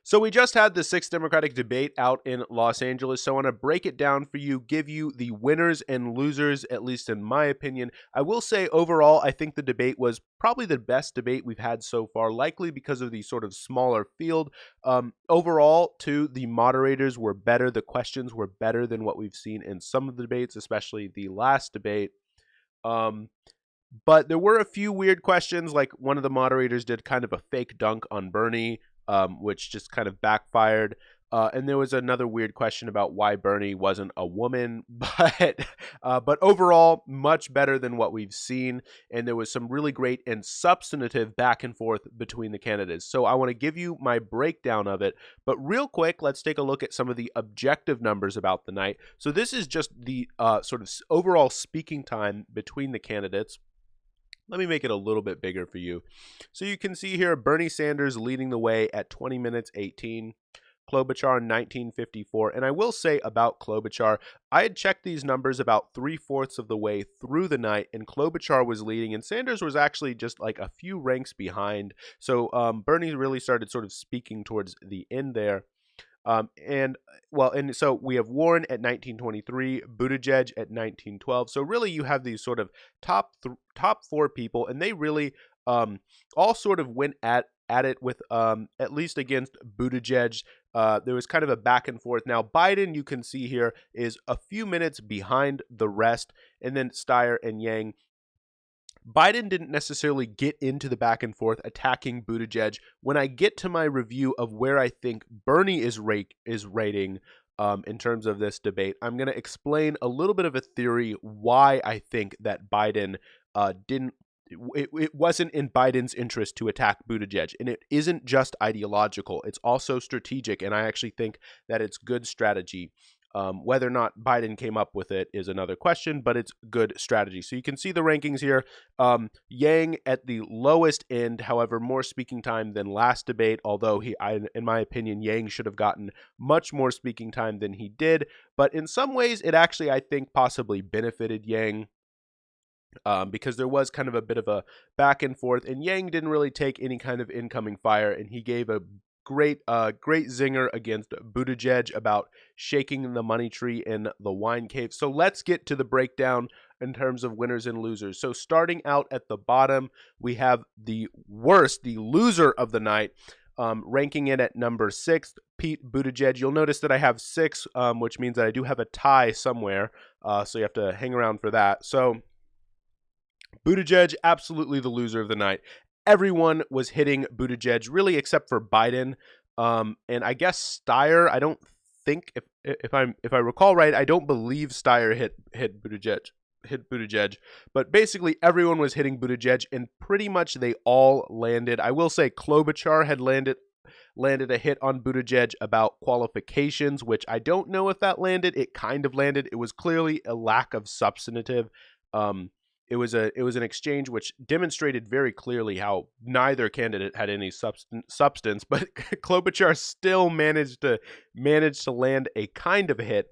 So we just had the sixth Democratic debate out in Los Angeles. So I want to break it down for you, give you the winners and losers, at least in my opinion. I will say overall, I think the debate was probably the best debate we've had so far, likely because of the sort of smaller field. Overall, too, the moderators were better. The questions were better than what we've seen in some of the debates, especially the last debate. But there were a few weird questions, like one of the moderators did kind of a fake dunk on Bernie, which just kind of backfired. And there was another weird question about why Bernie wasn't a woman, but overall, much better than what we've seen. And there was some really great and substantive back and forth between the candidates. So I want to give you my breakdown of it. But real quick, let's take a look at some of the objective numbers about the night. So this is just the sort of overall speaking time between the candidates. Let me make it a little bit bigger for you. So you can see here Bernie Sanders leading the way at 20 minutes 18, Klobuchar 19:54. And I will say about Klobuchar, I had checked these numbers about 3/4 of the way through the night, and Klobuchar was leading, and Sanders was actually just like a few ranks behind. So Bernie really started sort of speaking towards the end there. And so we have Warren at 1923, Buttigieg at 1912. So really, you have these sort of top four people, and they really all sort of went at it with at least against Buttigieg. There was kind of a back and forth. Now Biden, you can see here, is a few minutes behind the rest, and then Steyer and Yang. Biden didn't necessarily get into the back and forth attacking Buttigieg. When I get to my review of where I think Bernie is rating in terms of this debate, I'm going to explain a little bit of a theory why I think that Biden didn't. It wasn't in Biden's interest to attack Buttigieg, and it isn't just ideological. It's also strategic, and I actually think that it's good strategy. Whether or not Biden came up with it is another question, but it's good strategy. So you can see the rankings here. Yang at the lowest end, however, more speaking time than last debate, although in my opinion, Yang should have gotten much more speaking time than he did. But in some ways, it actually, I think, possibly benefited Yang. Because there was kind of a bit of a back and forth, and Yang didn't really take any kind of incoming fire, and he gave a great zinger against Buttigieg about shaking the money tree in the wine cave. So let's get to the breakdown in terms of winners and losers. So starting out at the bottom, we have the loser of the night, ranking it at number 6, Pete Buttigieg. You'll notice that I have 6, which means that I do have a tie somewhere, so you have to hang around for that. So Buttigieg, absolutely the loser of the night. Everyone was hitting Buttigieg, really, except for Biden, and I guess Steyer. I don't think, if I recall right, I don't believe Steyer hit Buttigieg, but basically everyone was hitting Buttigieg, and pretty much they all landed. I will say Klobuchar had landed a hit on Buttigieg about qualifications, which I don't know if that landed. It kind of landed. It was clearly a lack of substantive. It was an exchange which demonstrated very clearly how neither candidate had any substance, but Klobuchar still managed to land a kind of hit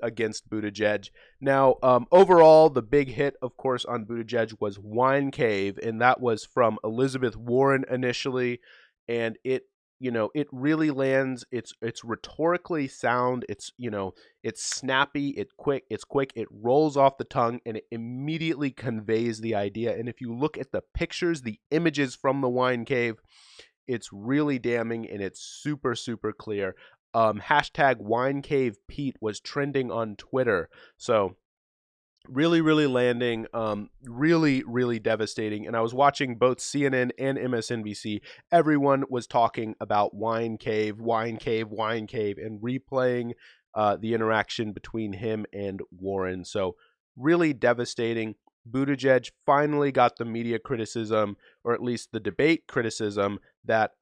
against Buttigieg. Now, overall, the big hit, of course, on Buttigieg was Wine Cave, and that was from Elizabeth Warren initially, and it really lands. It's rhetorically sound. It's snappy. It's quick. It rolls off the tongue, and it immediately conveys the idea. And if you look at the pictures, the images from the wine cave, it's really damning, and it's super, super clear. Hashtag Wine Cave Pete was trending on Twitter. So really, really landing, really, really devastating. And I was watching both CNN and MSNBC. Everyone was talking about Wine Cave, and replaying the interaction between him and Warren. So really devastating. Buttigieg finally got the media criticism, or at least the debate criticism, that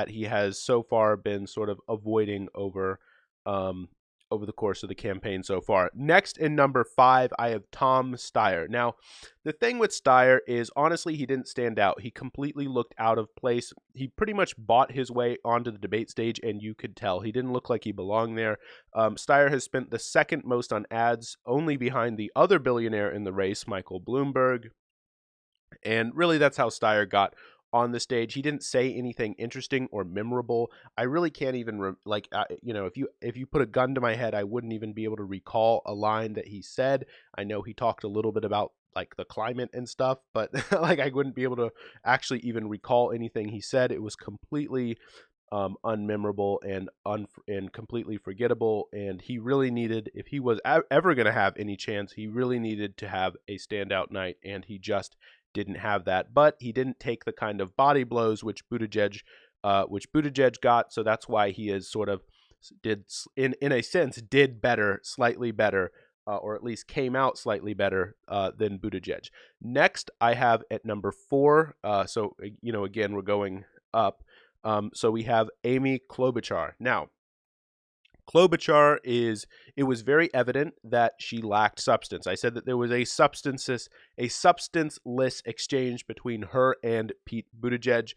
he has so far been sort of avoiding over the course of the campaign so far. Next, in number 5, I have Tom Steyer. Now, the thing with Steyer is, honestly, he didn't stand out. He completely looked out of place. He pretty much bought his way onto the debate stage, and you could tell. He didn't look like he belonged there. Steyer has spent the second most on ads, only behind the other billionaire in the race, Michael Bloomberg. And really, that's how Steyer got on the stage. He didn't say anything interesting or memorable. I really can't even if you put a gun to my head, I wouldn't even be able to recall a line that he said. I know he talked a little bit about like the climate and stuff, but like I wouldn't be able to actually even recall anything he said. It was completely unmemorable and completely forgettable. And he really needed, if he was ever going to have any chance, he really needed to have a standout night, and he just didn't have that. But he didn't take the kind of body blows which Buttigieg got, so that's why he is sort of did in a sense did better, slightly better. Or at least came out slightly better than Buttigieg. Next, I have at number 4. So again, we're going up. So we have Amy Klobuchar. Now, Klobuchar it was very evident that she lacked substance. I said that there was a substanceless exchange between her and Pete Buttigieg.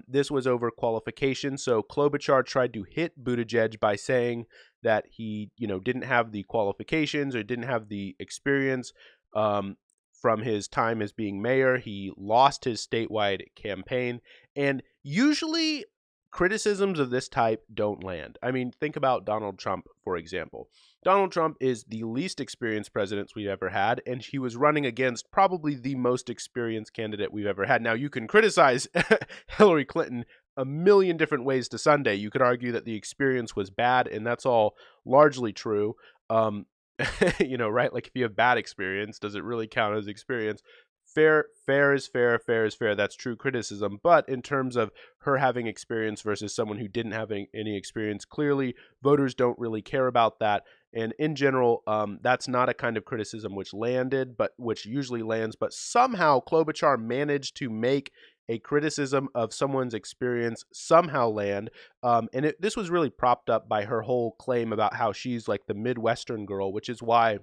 This was over qualification. So Klobuchar tried to hit Buttigieg by saying that he, didn't have the qualifications or didn't have the experience from his time as being mayor. He lost his statewide campaign, and usually criticisms of this type don't land. I mean, think about Donald Trump, for example. Donald Trump is the least experienced president we've ever had, and he was running against probably the most experienced candidate we've ever had. Now, you can criticize Hillary Clinton a million different ways to Sunday. You could argue that the experience was bad, and that's all largely true. Right? Like if you have bad experience, does it really count as experience? Fair is fair is fair. That's true criticism. But in terms of her having experience versus someone who didn't have any experience, clearly voters don't really care about that. And in general, that's not a kind of criticism which usually lands. But somehow Klobuchar managed to make a criticism of someone's experience somehow land. This was really propped up by her whole claim about how she's like the Midwestern girl, which is why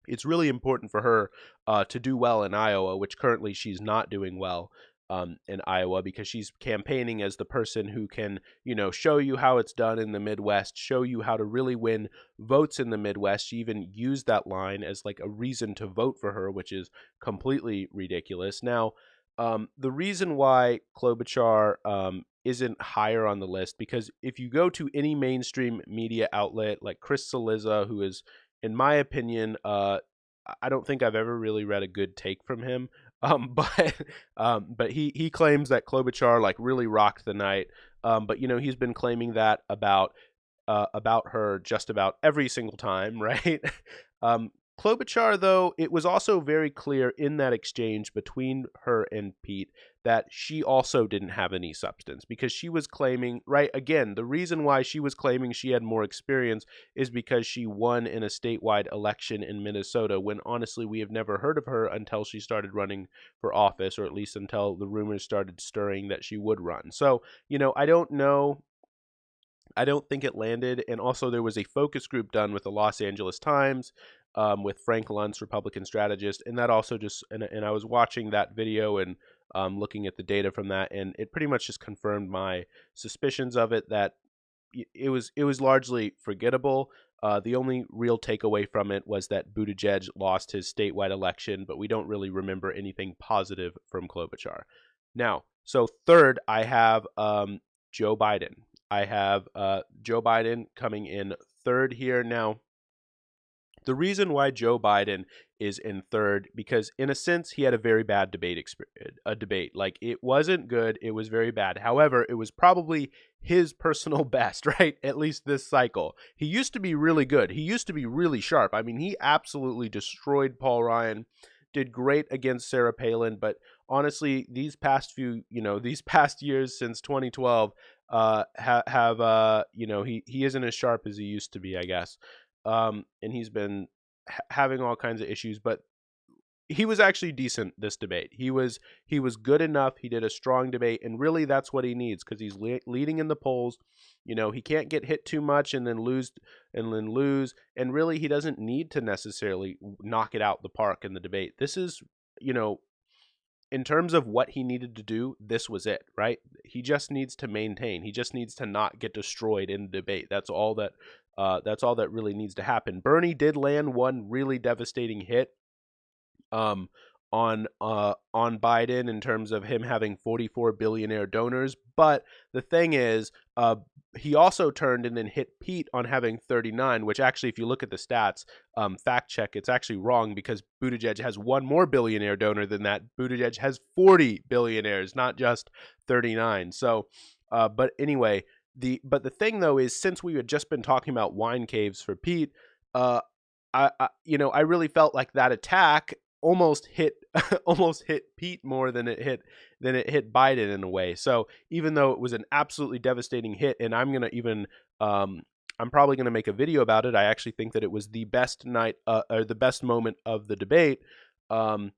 it's really important for her to do well in Iowa, which currently she's not doing well in Iowa, because she's campaigning as the person who can, show you how it's done in the Midwest, show you how to really win votes in the Midwest. She even used that line as like a reason to vote for her, which is completely ridiculous. Now, the reason why Klobuchar isn't higher on the list, because if you go to any mainstream media outlet like Chris Cillizza, who is, in my opinion, I don't think I've ever really read a good take from him. But he claims that Klobuchar like really rocked the night. But he's been claiming that about her just about every single time, right? Klobuchar, though, it was also very clear in that exchange between her and Pete that she also didn't have any substance, because she was claiming, right, again, the reason why she was claiming she had more experience is because she won in a statewide election in Minnesota, when honestly we have never heard of her until she started running for office, or at least until the rumors started stirring that she would run. So, I don't know. I don't think it landed. And also, there was a focus group done with the Los Angeles Times with Frank Luntz, Republican strategist. And that also and I was watching that video and looking at the data from that. And it pretty much just confirmed my suspicions of it, that it was largely forgettable. The only real takeaway from it was that Buttigieg lost his statewide election, but we don't really remember anything positive from Klobuchar. Now, so third, I have Joe Biden. I have Joe Biden coming in third here. Now, the reason why Joe Biden is in third, because in a sense he had a very bad debate. Like, it wasn't good, it was very bad. However, it was probably his personal best, right? At least this cycle. He used to be really good. He used to be really sharp. I mean, he absolutely destroyed Paul Ryan, did great against Sarah Palin, but honestly, these past years since 2012 he isn't as sharp as he used to be, I guess. And he's been having all kinds of issues, but he was actually decent this debate. He was good enough. He did a strong debate, and really that's what he needs, because he's leading in the polls. He can't get hit too much and then lose, and really he doesn't need to necessarily knock it out the park in the debate. This is, in terms of what he needed to do, this was it, right? He just needs to maintain. He just needs to not get destroyed in the debate. That's all that really needs to happen. Bernie did land one really devastating hit on Biden in terms of him having 44 billionaire donors. But the thing is, he also turned and then hit Pete on having 39, which actually, if you look at the stats, fact check, it's actually wrong because Buttigieg has one more billionaire donor than that. Buttigieg has 40 billionaires, not just 39. So, but anyway, the thing though is, since we had just been talking about wine caves for Pete, I really felt like that attack almost hit almost hit Pete more than it hit Biden in a way. So even though it was an absolutely devastating hit, and I'm probably gonna make a video about it. I actually think that it was the best night or the best moment of the debate. Um,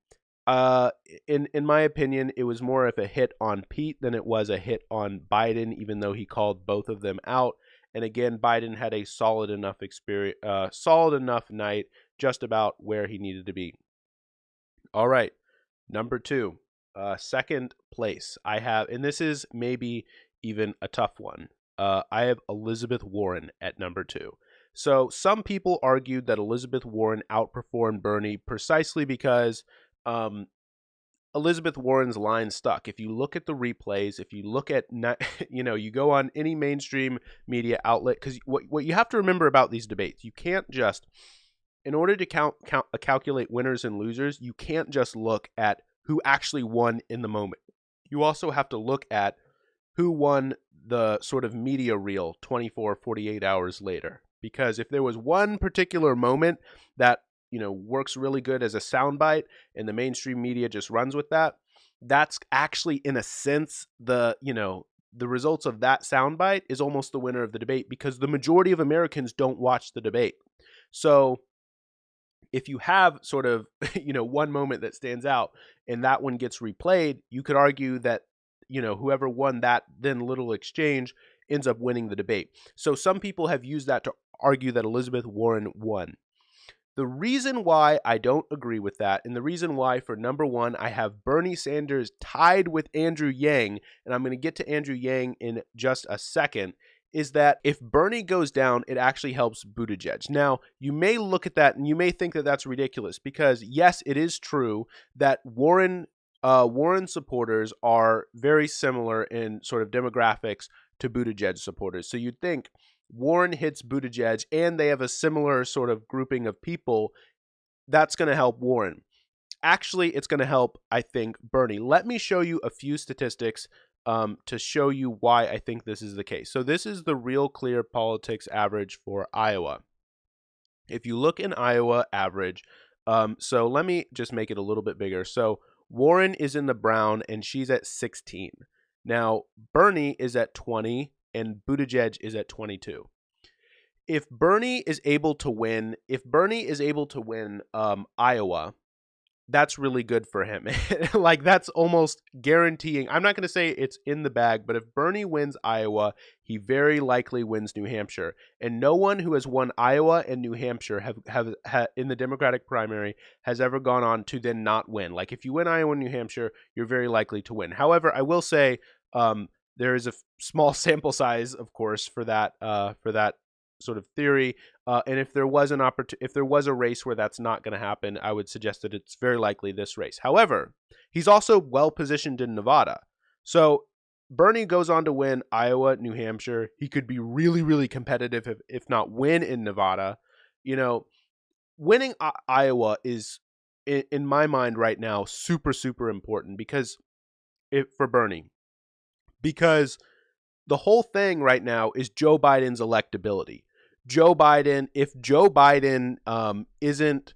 in my opinion, it was more of a hit on Pete than it was a hit on Biden, even though he called both of them out. And again, Biden had a solid enough night, just about where he needed to be. All right, number 2, second place. I have, and this is maybe even a tough one. I have Elizabeth Warren at number 2. So some people argued that Elizabeth Warren outperformed Bernie precisely because Elizabeth Warren's line stuck. If you look at the replays, if you look at, you go on any mainstream media outlet, because what you have to remember about these debates, you can't just, in order to calculate winners and losers, you can't just look at who actually won in the moment. You also have to look at who won the sort of media reel 24, 48 hours later. Because if there was one particular moment that works really good as a soundbite and the mainstream media just runs with that, that's actually, in a sense, the results of that soundbite is almost the winner of the debate, because the majority of Americans don't watch the debate. So if you have sort of, one moment that stands out and that one gets replayed, you could argue that, whoever won that then little exchange ends up winning the debate. So some people have used that to argue that Elizabeth Warren won. The reason why I don't agree with that, and the reason why for number 1 I have Bernie Sanders tied with Andrew Yang, and I'm going to get to Andrew Yang in just a second, is that if Bernie goes down, it actually helps Buttigieg. Now, you may look at that and you may think that that's ridiculous, because yes, it is true that Warren supporters are very similar in sort of demographics to Buttigieg supporters. So you'd think Warren hits Buttigieg and they have a similar sort of grouping of people, that's going to help Warren. Actually, it's going to help, I think, Bernie. Let me show you a few statistics to show you why I think this is the case. So this is the Real Clear Politics average for Iowa. If you look in Iowa average, so let me just make it a little bit bigger. So Warren is in the brown and she's at 16. Now, Bernie is at 20 and Buttigieg is at 22. If Bernie is able to win, Iowa, that's really good for him. Like, that's almost guaranteeing. I'm not going to say it's in the bag, but if Bernie wins Iowa, he very likely wins New Hampshire. And no one who has won Iowa and New Hampshire have in the Democratic primary has ever gone on to then not win. Like, if you win Iowa and New Hampshire, you're very likely to win. However, I will say there is a small sample size, of course, for that sort of theory. And if there was a race where that's not going to happen, I would suggest that it's very likely this race. However, he's also well positioned in Nevada. So Bernie goes on to win Iowa, New Hampshire. He could be really, really competitive, if not win in Nevada. Winning Iowa is, in my mind right now, super, super important for Bernie. Because the whole thing right now is Joe Biden's electability. If Joe Biden isn't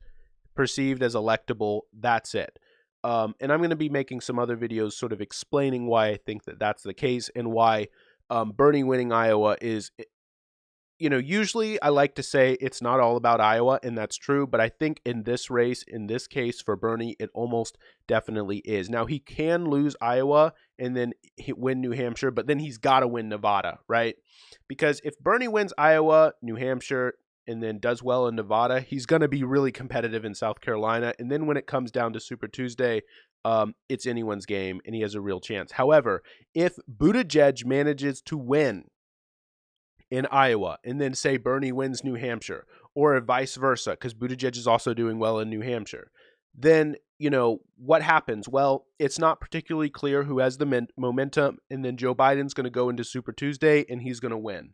perceived as electable, that's it. And I'm going to be making some other videos sort of explaining why I think that that's the case, and why Bernie winning Iowa is, usually I like to say it's not all about Iowa, and that's true, but I think in this race, in this case for Bernie, it almost definitely is. Now, he can lose Iowa and then win New Hampshire, but then he's got to win Nevada, right? Because if Bernie wins Iowa, New Hampshire, and then does well in Nevada, he's going to be really competitive in South Carolina. And then when it comes down to Super Tuesday, it's anyone's game, and he has a real chance. However, if Buttigieg manages to win in Iowa, and then say Bernie wins New Hampshire, or vice versa, because Buttigieg is also doing well in New Hampshire, then, what happens? Well, it's not particularly clear who has the momentum, and then Joe Biden's going to go into Super Tuesday and he's going to win,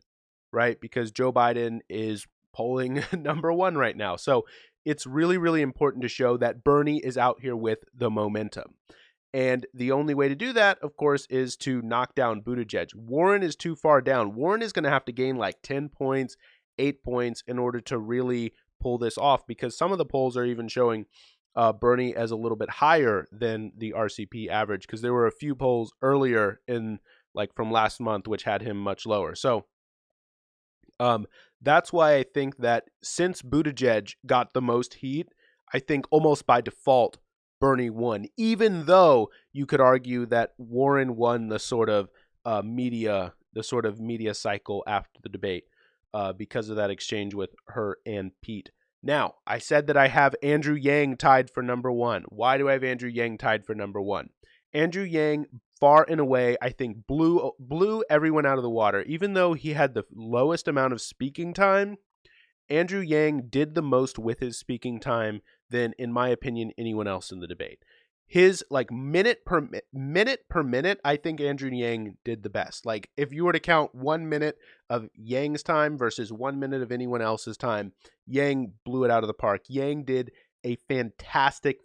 right? Because Joe Biden is polling number one right now. So it's really, really important to show that Bernie is out here with the momentum. And the only way to do that, of course, is to knock down Buttigieg. Warren is too far down. Warren is going to have to gain like 10 points, 8 points in order to really pull this off, because some of the polls are even showing Bernie as a little bit higher than the RCP average, because there were a few polls earlier in like from last month which had him much lower. So that's why I think that since Buttigieg got the most heat, I think almost by default Bernie won, even though you could argue that Warren won the sort of media cycle after the debate because of that exchange with her and Pete. Now, I said that I have Andrew Yang tied for number one. Why do I have Andrew Yang tied for number one? Andrew Yang, far and away, I think blew everyone out of the water. Even though he had the lowest amount of speaking time, Andrew Yang did the most with his speaking time than, in my opinion, anyone else in the debate. His like minute per minute, I think Andrew Yang did the best. Like if you were to count 1 minute of Yang's time versus 1 minute of anyone else's time, Yang blew it out of the park. Yang did a fantastic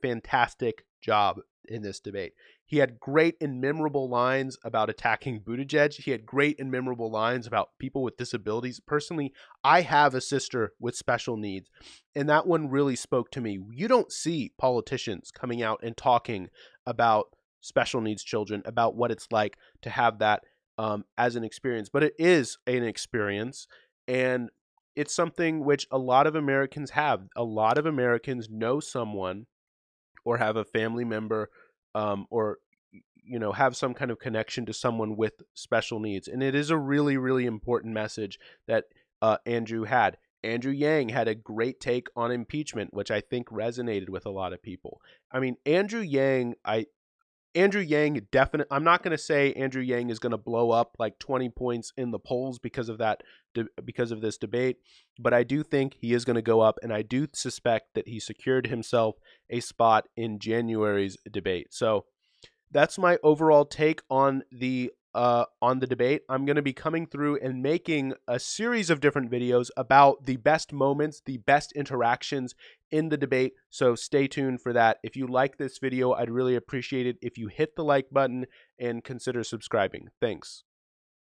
job in this debate. He had great and memorable lines about attacking Buttigieg. He had great and memorable lines about people with disabilities. Personally, I have a sister with special needs, and that one really spoke to me. You don't see politicians coming out and talking about special needs children, about what it's like to have that as an experience. But it is an experience, and it's something which a lot of Americans have. A lot of Americans know someone or have a family member or have some kind of connection to someone with special needs. And it is a really, really important message that Andrew had. Andrew Yang had a great take on impeachment, which I think resonated with a lot of people. I mean, Andrew Yang definitely, I'm not going to say Andrew Yang is going to blow up like 20 points in the polls because of this debate, but I do think he is going to go up, and I do suspect that he secured himself a spot in January's debate. So that's my overall take on the debate. I'm going to be coming through and making a series of different videos about the best moments, the best interactions in the debate. So stay tuned for that. If you like this video, I'd really appreciate it if you hit the like button and consider subscribing. Thanks.